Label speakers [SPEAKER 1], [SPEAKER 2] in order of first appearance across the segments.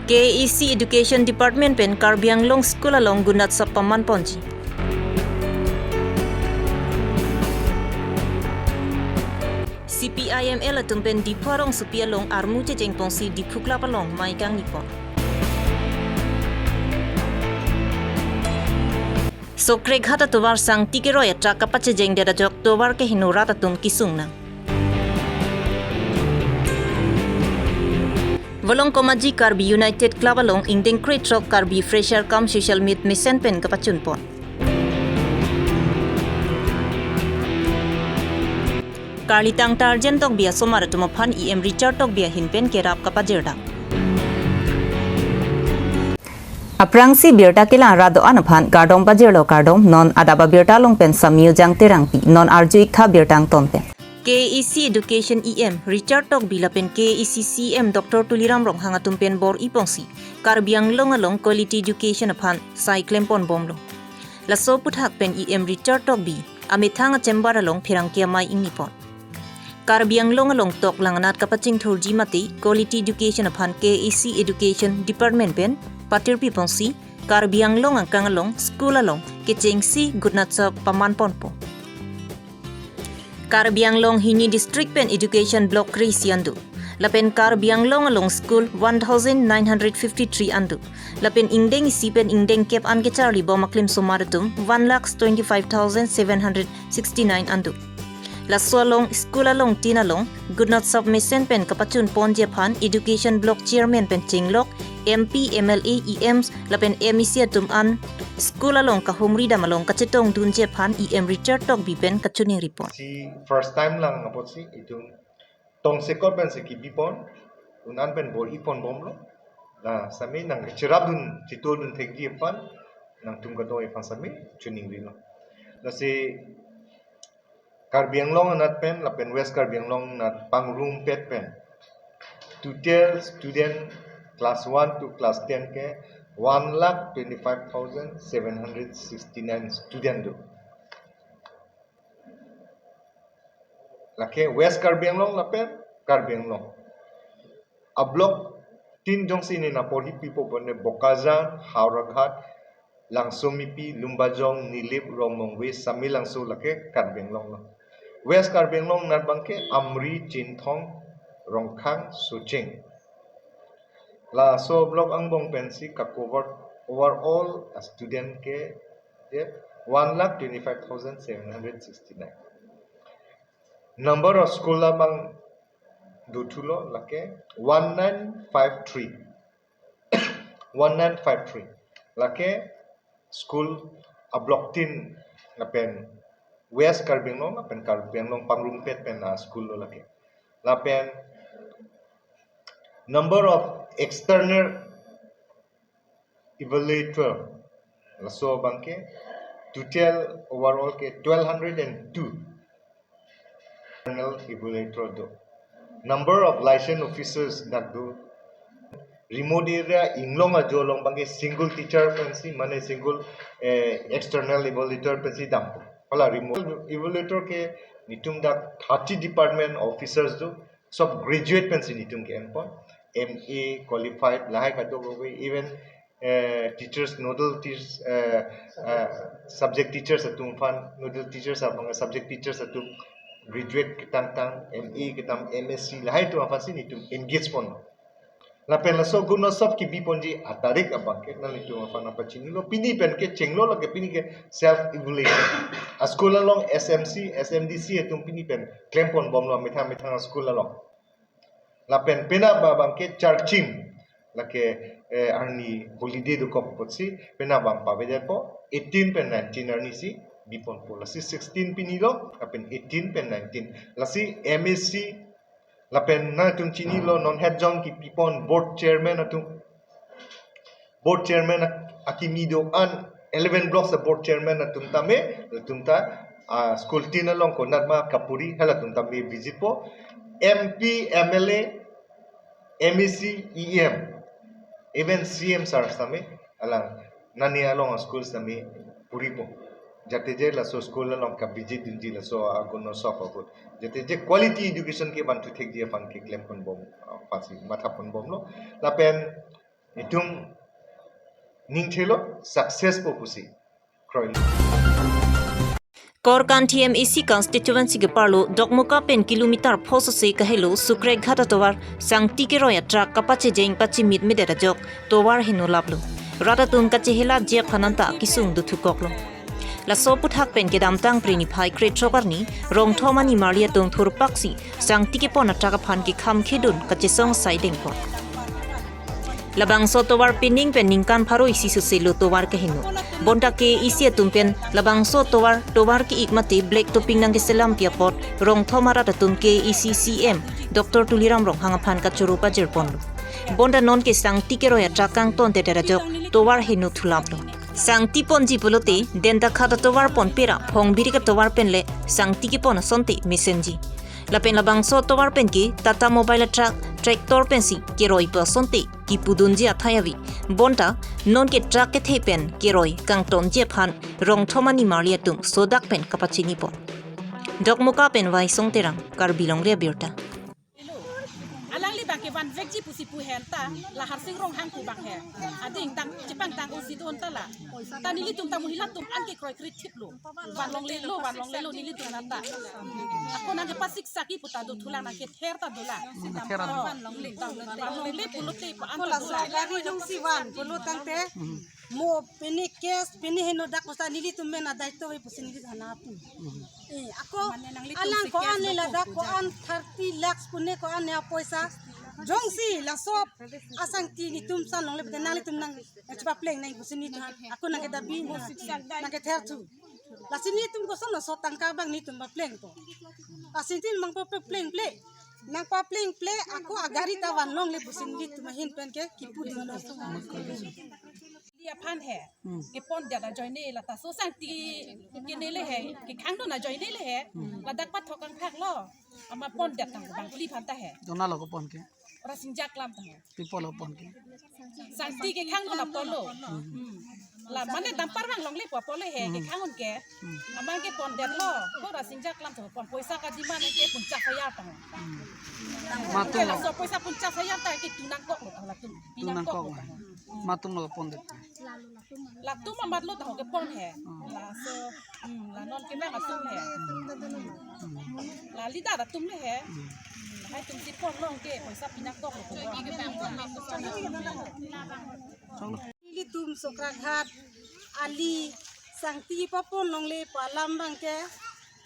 [SPEAKER 1] KEC Education Department pen Karbi Longri School along gunat sa paman ponji. CPIML atung pen dipuarong supialong armu jeng pongsi dipukla palong maikang nipon. So Craig hata tuwar sang tikero ya traka pachejeng deda jok tuwar ke hinurata tum kisung nang. Walong komaji Karbi United Club along ingdeng kretrok Karbi Fresher Kam Social Meet Mission pen kapachun pon. Karlitang tarjen tok bia somar tumaphan EM Richard tok bia hinpen kerap kapajerda. Aprangsi Birta kila rado anaphan gardom bajero gardom non adaba Birta long pen samyu jang terangpi non arjuik tha Birtang tonpen. KEC Education EM Richard tok bila pen KEC CM Dr. Tuliram rong hangatum pen bor ipongsi Karbiang long along quality education aphan sai klempon bomlo. Laso puthak pen EM Richard tok bi amithanga chamber along phirang kia mai ingipon. Karbiang long along tok langanat kapaching thurji mati quality education aphan KEC Education Department pen patirpi pongsi Karbiang long angkang along school along kechengsi gudnat sa paman ponpo. Karbiang Long Hini District Pen Education Block Krisi Andu. Lapen Karbiang Long along school 1953 Andu. Lapen Ingdeng isi pen Ingdeng Kep Anke Charlie Bomaklim Sumaratum 1,25,769 Andu. Laso along school along Tina Long Goodnot Submission Pen Kapachun Ponjepan Education Block Chairman Pen Chinglok MP MLA EMs Lapen MEC Atum An School along kahumri damalong kacetong dunje pan EM Richard tok bipen kachuning report.
[SPEAKER 2] Si first time lang ngapot si itong tong sekor pen si kibipon unan pen bol ipon bomlo na sami nang chirap dun titol dun thekdi pan nang tungkato ipan sami chuning rilo. Na si Karbiang Long anat pen la pen West Karbiang Long nat pang room pet pen. Total student class 1 to class 10 ke 1,25,769 student do. Lake West Karbiang Long lapen Karbiang Long. A block tin jong sini na pori pipo bone Bokazan, Hauraghat, Langsomipi, Lumbajong, Nilip, Romong West, Sami Langso lake Karbiang Long. West Karbiang Long nat bangke Amri, Chinthong, Rongkhang, Suching. La so block ang bong pensi ka cover overall a student ke 1,25,769. Number of school among dutulo lake 1953. 1953 lake school a block tin na pen West Karbiang Long na pen Karbiang Long pangrumpet pen na school lo lake. La pen number of external evaluator laso bangke total overall ke 1202 external evaluator do. Number of license officers that do remote area inglong a jolong bangke single teacher pensi mane single external evaluator pensi dam pala remote evaluator ke nitum da 30 department officers do sub graduate pensi nitum ke empon MA qualified lahai kato go even teachers nodal teachers subject teachers atum fan nodal teachers abang subject teachers atum graduate kitang MA kitam MSc lahai tu apa sini tu engage pon la pen la so guno sob ki bi ponji atarik abang ke na litu apa na pachini lo pini pen ke chenglo la ke pini ke self evaluation a school along SMC SMDC atum pini pen klempon bom lo mitha school along la pen pena ba bangke charchim la ke arni holiday do ko potsi pena bang pa vejer po 18 pen 19 arni si bipon po la si 16 pinilo la pen 18 pen 19 la si MSc la pen na tung chinilo non head jong ki pipon board chairman akimido an 11 blocks the board chairman atum tame tumta school tin along ko natma kapuri hala tum tame visit po MP, MLA, MEC, EM, even CM sar sami alang nani along school sami puri po. Jate je la so school along ka visit dinji la so agono sofa po. Jate je quality education ke bantu thek dia fan ke claim pon bom pasi matha pon bom lo. La pen itum ningthelo success po pusi kroil
[SPEAKER 1] Korkan TMEC constituency ke parlo dokmuka pen kilometer phoso se kahelo sukre ghata towar sangti ke roya truck kapache jeng pachi mit midera jok towar hinu lablo rata tum kache hela je phananta kisung du thukoklo la soput hak pen ke damtang prini phai kre trokarni rong thomani maria tung thur paksi sangti ke pona truck phan ki kham khedun kache song siding po labang so towar pinning pen ningkan pharo isi su selo towar ke hinu bonta ke isi tumpen labang so towar ki ikmati black topping nang ke selam pia pot rong thomara ta tum ke ECCM Dr Tuliram rong hanga phan ka churupa jerpon bonda non ke sang tike roya trakang ton te tera jok towar hinu thulaplo sang tipon ji pulote denda khata towar pon pera phong biri ka towar pen le sang tike pon sonte mesenji lapen labang so towar pen ki tata mobile truck tractor pen si ke roi pa sonte ki pudunji athayawi bonta non ke truck ke thepen ke roi kang ton je phan rong thomani maria tum sodak pen kapachini pon dokmuka pen vai song terang Karbi Longri Abirta
[SPEAKER 3] alang li bang ke van vekji pusi pu hen ta la har sing rong hang ku bang he ading tang jepang tang o sidon ta la ta nili tum ta muhilat tum an ke kroi krit thip lo van long le lo nili tum na ta ako na ke pasik saki puta do thula na ke ther ta dola van long le pulote pa an ta dola
[SPEAKER 4] gari dong si van pulutang te mo pini kes pini heno dak kosta nili tum mena daito we pusin nili hana pu ako alang ko an la dak ko an 30 lakhs pune ko an ya poisa jong si la sop asang ti ni tum san long le bete nali tum nang chpa pleng nang pusin ni ako nang ke dabi nang ke ther tu la sini tum ko son so tangka bang ni tum ba pleng to asin tin mang po pleng play nang pa pleng play ako agari ta wan long le pusin ni tum hin pen ke kipu ding no
[SPEAKER 3] dia phan he ke pon dia da join ne la ta so sang ti ke ne le he ke khang do na join ne le he la dak pat thokang phak lo ama pon dia tang bang li phan ta he
[SPEAKER 5] dona lo ko pon ke
[SPEAKER 3] ora sinjak lam ta he
[SPEAKER 5] people lo pon ke
[SPEAKER 3] sang ti ke khang do na pon lo la mane dampar bang long le po pon le he ke khang on ke ama ke pon dia lo ko ra sinjak lam ta pon poisa ka di man ke pun chak ya ta
[SPEAKER 5] matung
[SPEAKER 3] la so poisa pun chak ya ta ke tunang kok lo la tu pinang kok
[SPEAKER 5] matung lo pon de
[SPEAKER 3] la tu mamat lo ta ke pon he la so la non ke bang atum he la lida da tum le he hai tum si pon long ke poisa pinang kok lo ko
[SPEAKER 4] nili tum sokra ghat ali sangti papon long le palam bang ke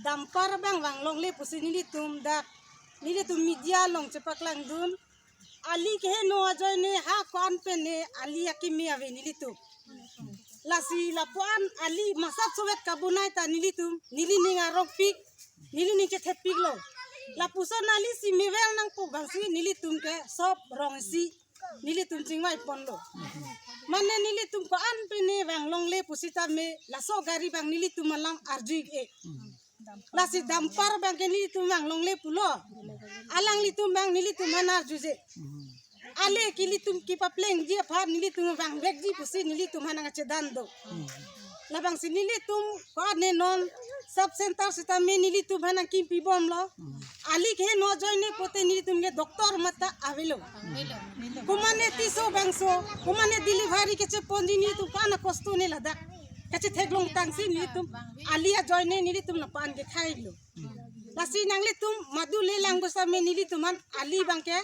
[SPEAKER 4] dampar bang long le pusin nili tum media long cepak lang dun ali ke no ajoy ne ha kon pe ne ali akimi ave nili tum lasi lapuan ali masat sowet kabunai ta nili ninga rok pik nili ni ke thepik lo la puso nali si mivel nang pu bangsi nili tum ke sop rong si nili tum chingwai pon lo mane nili tum ko an pe ne bang long le pusita me la so gari bang nili tum malam arjui e lasi dampar bang ke nili tum bang long le pulo alang li tum bang nili tum manar juje ale kili tum ki pa pleng je pha nili tum bang bek ji pusi nili tum hananga chedan do labang si nili tum ko ne non sub center sita me nili tum hanang kim pi bom lo ali ke no join ne pote nili tum ge doctor mata avelo kumane tiso bangso kumane delivery ke che ponji ni tum kana kosto ne lada kache theglong tang si nili tum ali a join ne nili tum na pan ge khailo lasi nangli tum madu le lang gosa me nili tuman ali bangke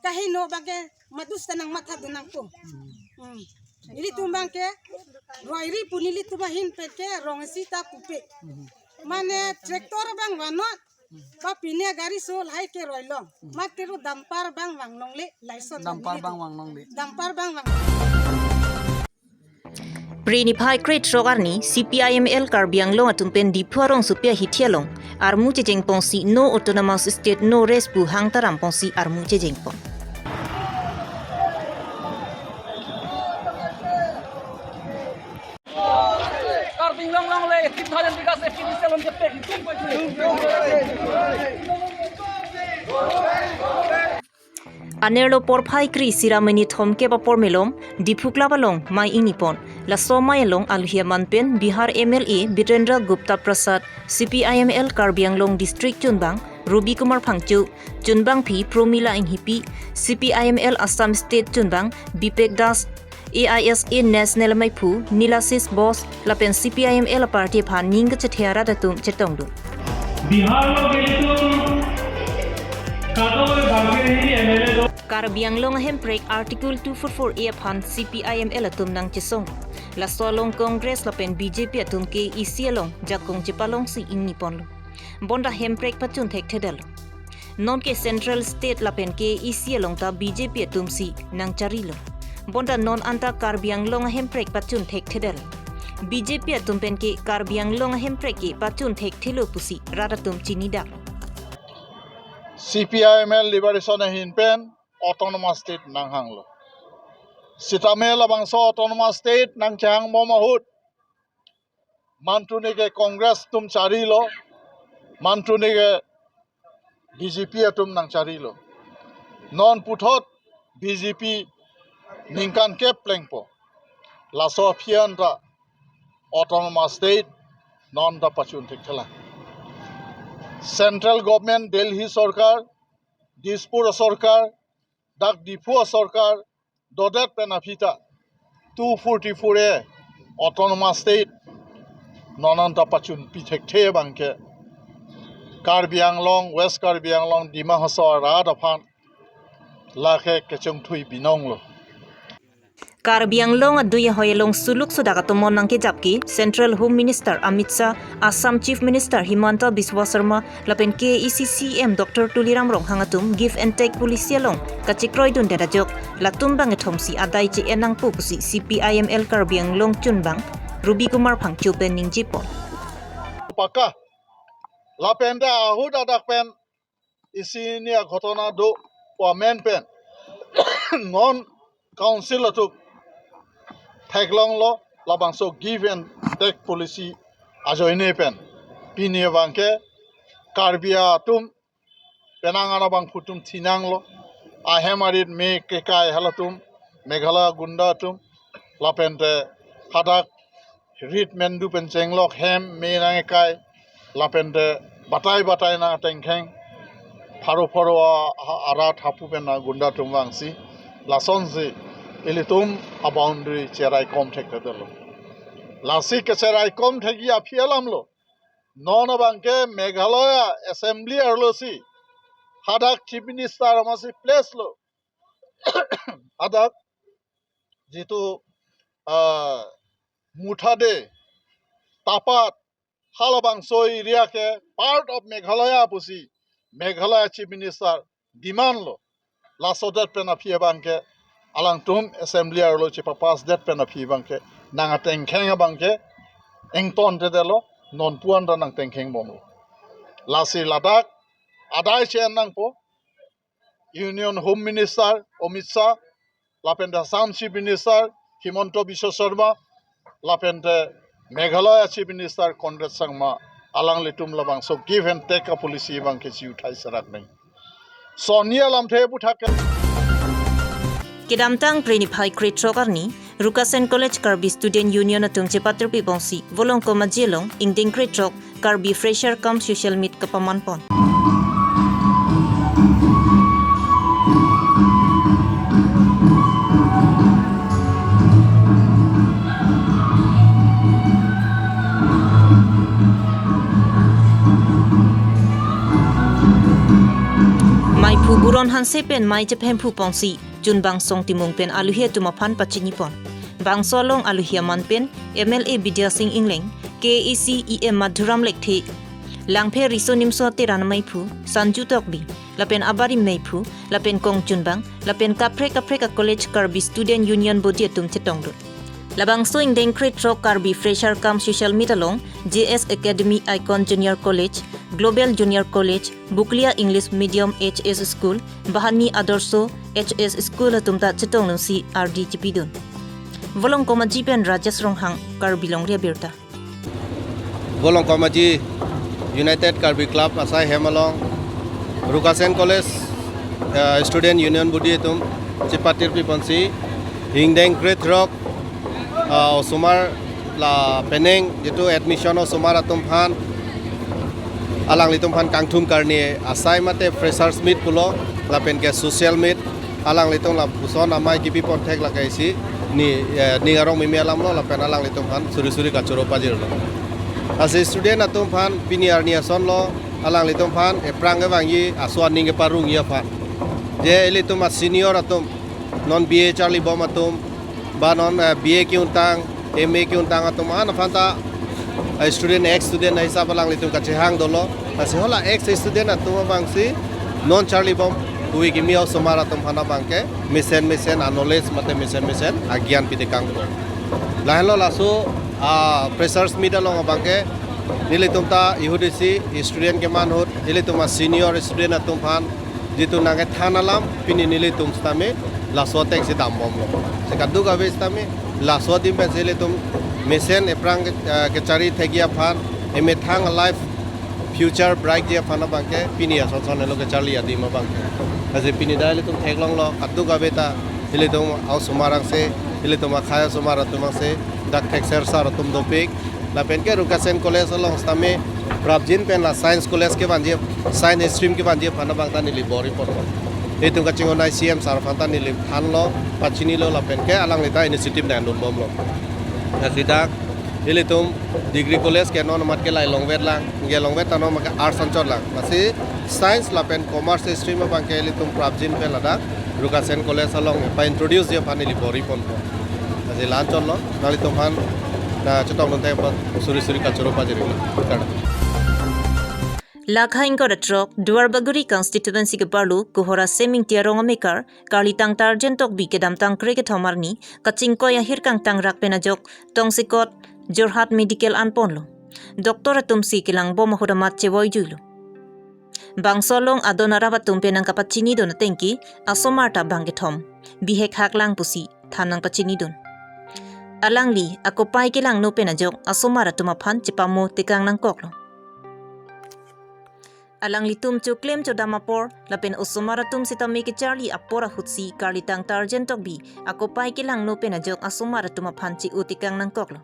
[SPEAKER 4] kahino bangke madus tanang matha dunang po nili tum bangke roiri punili tumahin peke rongsi ta kupe mane tractor bang wanot pa pine gari so lai ke roilong matero dampar bang wanglong le laison
[SPEAKER 5] dampar bang wanglong le
[SPEAKER 4] dampar bang wang
[SPEAKER 1] Prini phai kret rogarni CPIML Karbiang long atumpen diphuarong supia hithialong armu chejeng pongsi no autonomous state no rest pu hangtaram pongsi armu chejeng pong
[SPEAKER 5] Karbi Longri Abirta diga se finiselon ke pek
[SPEAKER 1] Anerlo porphai kri siramani thomke ba pormelom diphukla balong mai inipon la somai long alhia manpen Bihar MLA Birendra Gupta Prasad CPIML Karbiang long district chunbang Ruby Kumar Phangchu Chunbang Phi Promila Inghipi CPIML Assam State Chunbang Bipek Das AISA National Maipu Nilasis Boss Lapen CPIML Party Pha Ning Chethiara Datum Chetongdu Karbi Longri Abirta Article 244A Phan CPIML Atum Nang Chisong La Solong Congress Lapen BJP Atum KEC Along Jakong Chipalong Si Ing Nipon Bonda Hemprek Pachun Thek Thedal Non ke Central State Lapen KEC Along Ta BJP Atum Si Nang Charilo Bonda non anta Karbi Longri Abirta Pachun Thek Thedal BJP Atum Pen ke Karbi Longri Abirta ke Pachun Thek Thelo Pusi Radatum Chinida
[SPEAKER 6] CPIML Liberation Hinpen Autonomous State Nang Hanglo Sitamel Abangso Autonomous State Nang Chang Momahut Mantunike Congress Tum Charilo Mantunike BJP Atum Nang Charilo Non Puthot BJP Ningkan Kep Plengpo Laso Pianta Autonomous State Non Da Pachun Thela Central Government Delhi Sarkar Dispur Sarkar Dak Dipu Sarkar Dodet Penafita 244A Autonomous State Nonanta Pachun Pitek The Banke Karbi Anglong West Karbi Anglong Dima Hasar Radaphan Lakhe Kechung Thui Binonglo
[SPEAKER 1] Karbi Anglong Aduya Hoyalong Suluk Sudakatomon Nangke Japki Central Home Minister Amit Shah Assam Chief Minister Himanta Biswa Sharma Lapen KECCM Dr. Tuliram Rong Hangatum Give and Take Policy Along Kachikroy Dun Dadajok Latum Bangatomsi Adai Che Enang Pupusi CPIML Karbi Anglong Chunbang Ruby Kumar Phangchu Pen Ningjipon
[SPEAKER 6] Paka Lapen Da Ahud Adak Pen Isini Ghotona Do Wamen Pen Non Council Atuk Thaglong lo labang so give and take policy ajoine pen pini bangke karbia tum penangana bang putum tinang lo ahemarit me kekai halatum meghala gunda tum lapente hadak rit mendu penceng lok hem me nangekai lapente batai na tengkheng pharo ara thapu pena gunda tum bangsi lasonsi Ilitum a boundary cherai com thekadalo lasi ke cherai com thegi afialamlo non banke Meghalaya assembly arlosi hadak chief minister amasi place lo hadak jitu muthade tapat halabang soi area ke part of Meghalaya pusi Meghalaya chief minister demand lo lasodat pena afia banke Alang tum assembly arlo chipa pass that pen of banke nanga tengkheng banke engton te delo non puan da nang tengkheng bomo lasi ladak adai chen nang po Union Home Minister Amit Shah lapenda Assam Chief Minister Himanta Biswa Sharma lapenda Meghalaya Chief Minister Conrad Sangma alang litum labang so give and take a policy banke chi uthai sarak nai Sonia lamthe puthake
[SPEAKER 1] Kedamtang Prenipai Kretrokarni, Rukasen College Karbi Student Union Atum Chepatru Pibonsi, Volong Komajelong, Ingding Kretrok, Karbi Fresher Come Social Meet Kapamanpon. Mai Puburon Hansepen Mai Japan Pupongsi. Jun bang song timung pen aluhia tumaphan pachinipon bang solong aluhia manpen MLA Bidya Singh Ingling KECEM Madhuram Lekthi langphe risonimso teran maipu sanju tokbi lapen abarim maipu lapen kong junbang lapen kapre ka college Karbi Student Union Body tum chetongdu labang so ingdeng kretro Karbi Fresher Come Social Meet along JS Academy Icon Junior College Global Junior College Buklia English Medium HS School Bahani Adarso HS School atumta chetong si RD Chipidun Volong Komaji pen Rajas Ronghang Karbi Longri Abirta
[SPEAKER 7] Volong Komaji United Karbi Club Asai Hemalong Rukasen College Student Union Budi tum Chipatir Piponsi Hingdeng Great Rock Sumar la Peneng jitu admission Sumar atum phan alang litum phan kangthum karni asai mate freshers meet pulo lapen ke social meet alang litum la puson amai kipi pontek la kaisi ni arong mimi alam lo lapen alang litum phan suri ka choro pajir lo ase student atum phan piniar ni ason lo alang litum phan eprang ge wangi aswan ning ge parung ya phan je litum senior atum non BA Charlie bom atum ba non BA ki untang MA ki untang atum an phanta student ex student hisab alang litum ka chehang dolo ase hola ex student atum bangsi non Charlie bom kui ki miao somara atum phana bangke misen knowledge mate misen agyan pidekang ko lahlo laso freshers meet along bangke nilitum ta ihudisi student ke manhut nilitum senior student atum phan jitu nange thanalam pini nilitum stame laso tek sidam bom lo sekadu ga bestame laso dim ben nilitum misen eprang ke cari thegia phan eme thang life future bright dia phana bangke pini ason lo ke charli adi ma bangke ase pini dai litum theklong lo kadu ga beta nilitum au sumarang se nilitum khaya sumara tumang se dak thek ser sar tum dopik lapen ke rukasen college along stame prabjin pen la science college ke banje science stream ke banje phana bangta nili bori por etung ka chingonai CM sar phanta nili thanlo pachini lo lapen ke alang lita initiative dan dum bom lo asidak ilitum degree college ke non mat ke lai longwet lang nge longwet tano maka arts ancol lang masi science lapen commerce stream bangke ilitum prabjin pen lada rukasen college along pa introduce je phanili bori pon asi lancol lo nalitum phan na chutong non tempat suri ka choro pajeri kada
[SPEAKER 1] Lakhain ko ratrok Duar Baguri constituency ke parlu kuhora seming tiarong amekar kalitang tarjen tok bi kedam tang kreke thomarni kaching ko ya hirkang tang rak penajok tongsikot Jorhat medical anponlo doktor atumsi kilang bom hodamat chewoy juilo bangsolong adonara batum penang kapachini don tengki asomarta bangke thom bihek haklang pusi thanang pachini don alangli ako pai kilang no penajok asomara tumaphan chipamo tikang nang koklo alang litum chu claim chu damapor lapen usumara tum sitami ke charli apora hutsi karlitang tarjen tokbi ako pai kilang no penajok asumara tumaphan chi utikang nang koklo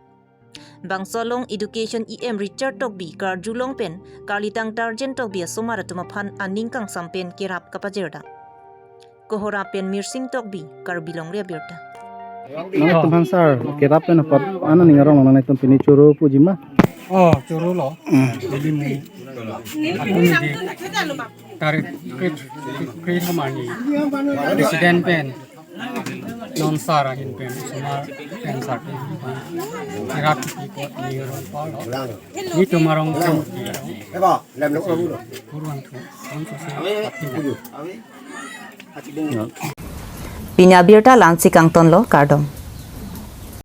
[SPEAKER 1] bangsolong education EM Richard tokbi kar julong pen karlitang tarjen tokbi asumara tumaphan aningkang sampen kirap kapajerda kohora pen mirsing tokbi Karbi Longri Abirta
[SPEAKER 8] Nang tumhan sar kirap na pot ano ningarong nang naitum pinichuro pujima
[SPEAKER 9] churu lo jadi mu aku ni tarik krit hamani presiden pen non sara hin pen semua pen sate kirap ikut ni orang palo ni tumarong kan kurang tu
[SPEAKER 1] Pinya Abirta lansi kangton lo kardom